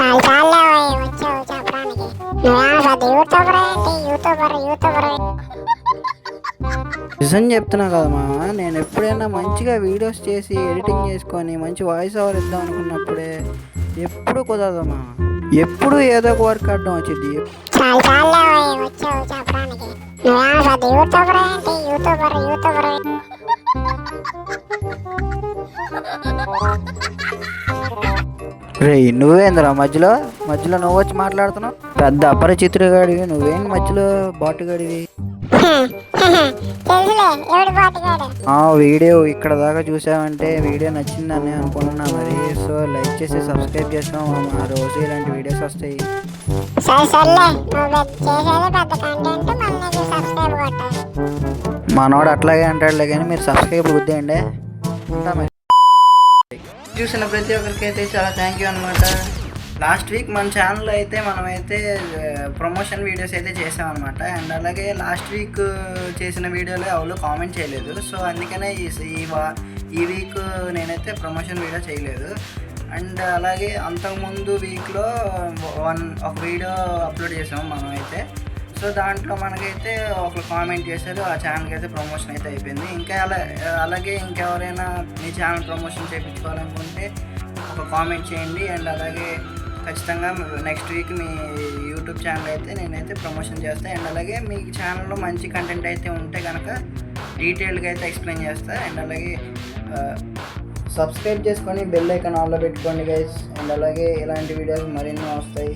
చాలా చాలా వచ్చావు చెప్పడానికి. నువ్వేమో పెద్ద యూట్యూబర్ ఏంటి? యూట్యూబర్ నిజం చెప్తున్నా కదా మామ, నేను ఎప్పుడైనా మంచిగా వీడియోస్ చేసి ఎడిటింగ్ చేసుకొని మంచి వాయిస్ ఓవర్ ఇద్దాం అనుకున్నప్పుడే ఎప్పుడు కుదరదు మామ. ఎప్పుడు ఏదో ఒక వర్క్ అడ్డం వచ్చింది. చాలా చాలా వచ్చావు చెప్పడానికి. నువ్వేమో పెద్ద యూట్యూబర్ ఏంటి? యూట్యూబర్ రే నువ్వేంద్రా మధ్యలో నువ్వు వచ్చి మాట్లాడుతున్నావు? పెద్ద అపరిచితుడిగాడివి నువ్వేం మధ్యలో బాటుగాడివి? తెలుసులే ఎవడు బాటుగాడు. వీడియో ఇక్కడ దాకా చూసావంటే వీడియో నచ్చిందని అనుకుంటున్నా మరి. సో లైక్ చేసి సబ్స్క్రైబ్ చేసినావు మా, రోజు ఇలాంటి వీడియోస్ వస్తాయి. సర్లే నువ్వు చేసేది పెద్ద కంటెంట్, మళ్ళీ సబ్స్క్రైబ్ కొట్టాలి. మనోడు అట్లాగే అంటాడులే కానీ మీరు సబ్స్క్రైబ్ గుద్దేయండి. ఉంటా మరి. చూసిన ప్రతి ఒక్కరికి అయితే చాలా థ్యాంక్ యూ అనమాట. లాస్ట్ వీక్ మన ఛానల్లో అయితే మనమైతే ప్రమోషన్ వీడియోస్ అయితే చేసామన్నమాట. అండ్ అలాగే లాస్ట్ వీక్ చేసిన వీడియోలో ఎవరు కామెంట్ చేయలేదు. సో అందుకనే ఈ వీక్ నేనైతే ప్రమోషన్ వీడియో చేయలేదు. అండ్ అలాగే అంతకుముందు వీక్లో ఒక వీడియో అప్లోడ్ చేసాము మనమైతే. సో దాంట్లో మనకైతే ఒక కామెంట్ చేశారు, ఆ ఛానల్కి అయితే ప్రమోషన్ అయితే అయిపోయింది. ఇంకా అలాగే ఇంకెవరైనా మీ ఛానల్ ప్రమోషన్ చేయించుకోవాలనుకుంటే ఒక కామెంట్ చేయండి. అండ్ అలాగే ఖచ్చితంగా నెక్స్ట్ వీక్ మీ యూట్యూబ్ ఛానల్ అయితే నేనైతే ప్రమోషన్ చేస్తాను. అండ్ అలాగే మీ ఛానల్లో మంచి కంటెంట్ అయితే ఉంటే కనుక డీటెయిల్గా అయితే ఎక్స్ప్లెయిన్ చేస్తాను. అండ్ అలాగే సబ్స్క్రైబ్ చేసుకొని బెల్ ఐకాన్ ఆన్లో పెట్టుకోండి గైస్. అండ్ అలాగే ఇలాంటి వీడియోస్ మరిన్ని వస్తాయి.